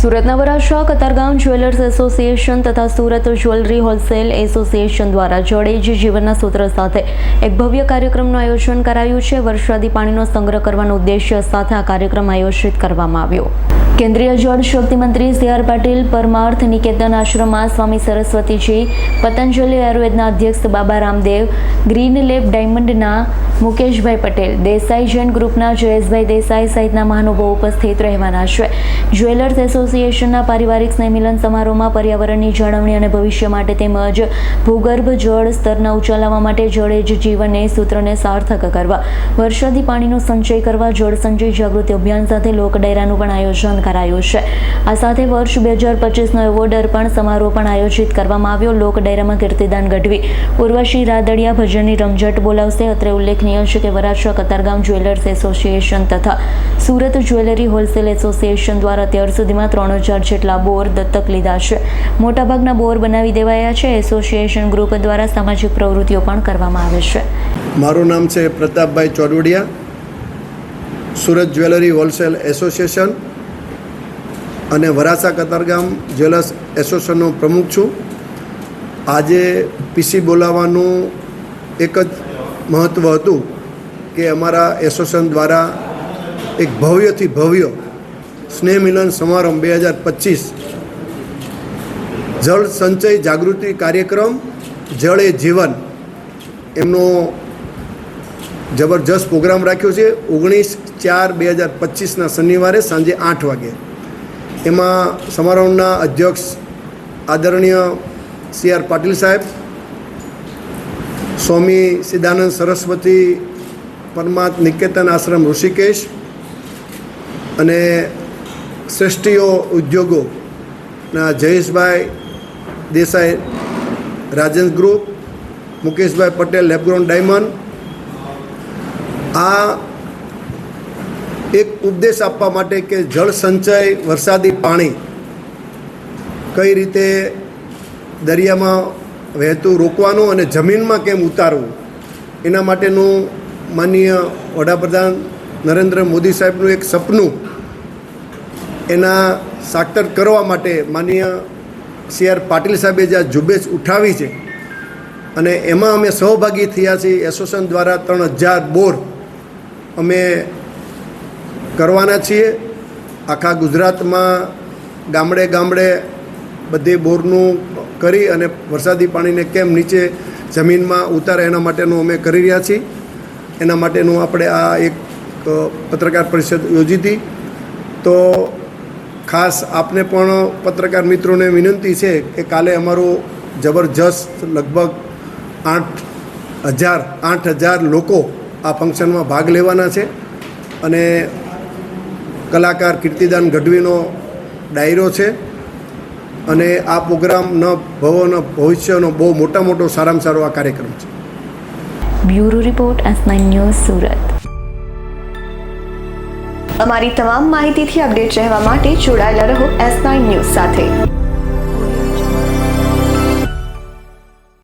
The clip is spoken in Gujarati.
સુરતના વરાછા કતારગામ જ્વેલર્સ એસોસિએશન તથા સુરત જ્વેલરી હોલસેલ એસોસિએશન દ્વારા જળ એ જ જીવનના સૂત્ર સાથે એક ભવ્ય કાર્યક્રમનું આયોજન કરાયું છે। વરસાદી પાણીનો સંગ્રહ કરવાનો ઉદ્દેશ્ય સાથે આ કાર્યક્રમ આયોજિત કરવામાં આવ્યો। કેન્દ્રીય જળ શક્તિ મંત્રી સી.આર. પાટીલ, પરમાર્થ નિકેતન આશ્રમમાં સ્વામી સરસ્વતીજી, પતંજલિ આયુર્વેદના અધ્યક્ષ બાબા રામદેવ, ગ્રીન લેબ ડાયમંડના મુકેશભાઈ પટેલ, દેસાઈ જૈન ગ્રુપના જયેશભાઈ દેસાઈ સહિતના મહાનુભાવો ઉપસ્થિત રહેવાના છે। જ્વેલર્સ એસોસિએશનના પારિવારિક સ્નેહમિલન સમારોહમાં પર્યાવરણની જાળવણી અને ભવિષ્ય માટે તેમજ ભૂગર્ભ જળ સ્તરના ઊંચા લાવવા માટે જળ એ જ જીવન એ સૂત્રને સાર્થક કરવા, વરસાદી પાણીનો સંચય કરવા જળ સંચય જાગૃતિ અભિયાન સાથે લોક ડાયરાનું પણ આયોજન કરાયું છે। આ સાથે વર્ષ 2025નો એવોર્ડ અર્પણ સમારોહ પણ આયોજિત કરવામાં આવ્યો। લોક ડાયરામાં કીર્તિદાન ગઢવી, ઉર્વશી રાદડિયા ભજનની રમઝટ બોલાવશે। અત્રે ઉલ્લેખનીય છે કે વરાછા કતારગામ જ્વેલર્સ એસોસિએશન તથા સુરત જ્વેલરી હોલસેલ એસોસિએશન દ્વારા અત્યાર સુધીમાં 3000 જેટલા બોર દત્તક લીધા છે। મોટાભાગના બોર બનાવી દેવાયા છે। એસોસિએશન ગ્રુપ દ્વારા સામાજિક પ્રવૃત્તિઓ પણ કરવામાં આવે છે। મારું નામ છે Pratapbhai Chodvadiya, Surat jewellery wholesale association અને વરાછા કતારગામ જ્વેલર્સ એસોસિએશનનો પ્રમુખ છું। આજે પીસી બોલાવવાનું એક જ મહત્ત્વ હતું કે અમારા એસોસિએશન દ્વારા એક ભવ્યથી ભવ્ય સ્નેહ મિલન સમારંભ 2025 જળ સંચય જાગૃતિ કાર્યક્રમ જળ એ જીવન એમનો જબરજસ્ત પ્રોગ્રામ રાખ્યો છે। 19/4/2025ના શનિવારે સાંજે 8 વાગે એમાં સમારોહના અધ્યક્ષ આદરણીય સી.આર. પાટીલ સાહેબ, સ્વામી સિદ્ધાનંદ સરસ્વતી પરમાર્થ નિકેતન આશ્રમ ઋષિકેશ અને શ્રેષ્ઠીઓ ઉદ્યોગોના જયેશભાઈ દેસાઈ રાજન ગ્રુપ, મુકેશભાઈ પટેલ લેબગ્રોન ડાયમંડ આ એક ઉપદેશ આપવા માટે કે જળ સંચય, વરસાદી પાણી કઈ રીતે દરિયામાં વહેતું રોકવાનું અને જમીનમાં કેમ ઉતારવું એના માટેનું માનનીય વડાપ્રધાન નરેન્દ્ર મોદી સાહેબનું એક સપનું એના સાકાર કરવા માટે માનનીય સી.આર. પાટીલ સાહેબે જે ઝુંબેશ ઉઠાવી છે અને એમાં અમે સહભાગી થયા છીએ। એસોસિએશન દ્વારા 3000 બોર અમે કરવાના છીએ। આખા ગુજરાતમાં ગામડે ગામડે બધી બોરનું કરી અને વરસાદી પાણીને કેમ નીચે જમીનમાં ઉતારે એના માટેનું અમે કરી રહ્યા છીએ। એના માટેનું આપણે આ એક પત્રકાર પરિષદ યોજી હતી। તો ખાસ આપને પણ પત્રકાર મિત્રોને વિનંતી છે કે કાલે અમારું જબરજસ્ત લગભગ 8000 લોકો આ ફંક્શનમાં ભાગ લેવાના છે અને કલાકાર કીર્તિદાન ગઢવીનો ડાયરો છે અને આ પ્રોગ્રામ ભવિષ્યનો બહુ મોટો સારામાં સારો આ કાર્યક્રમ છે। Bureau report S9 news Surat. અમારી તમામ માહિતીથી અપડેટ રહેવા માટે જોડાયેલા રહો S9 ન્યૂઝ સાથે।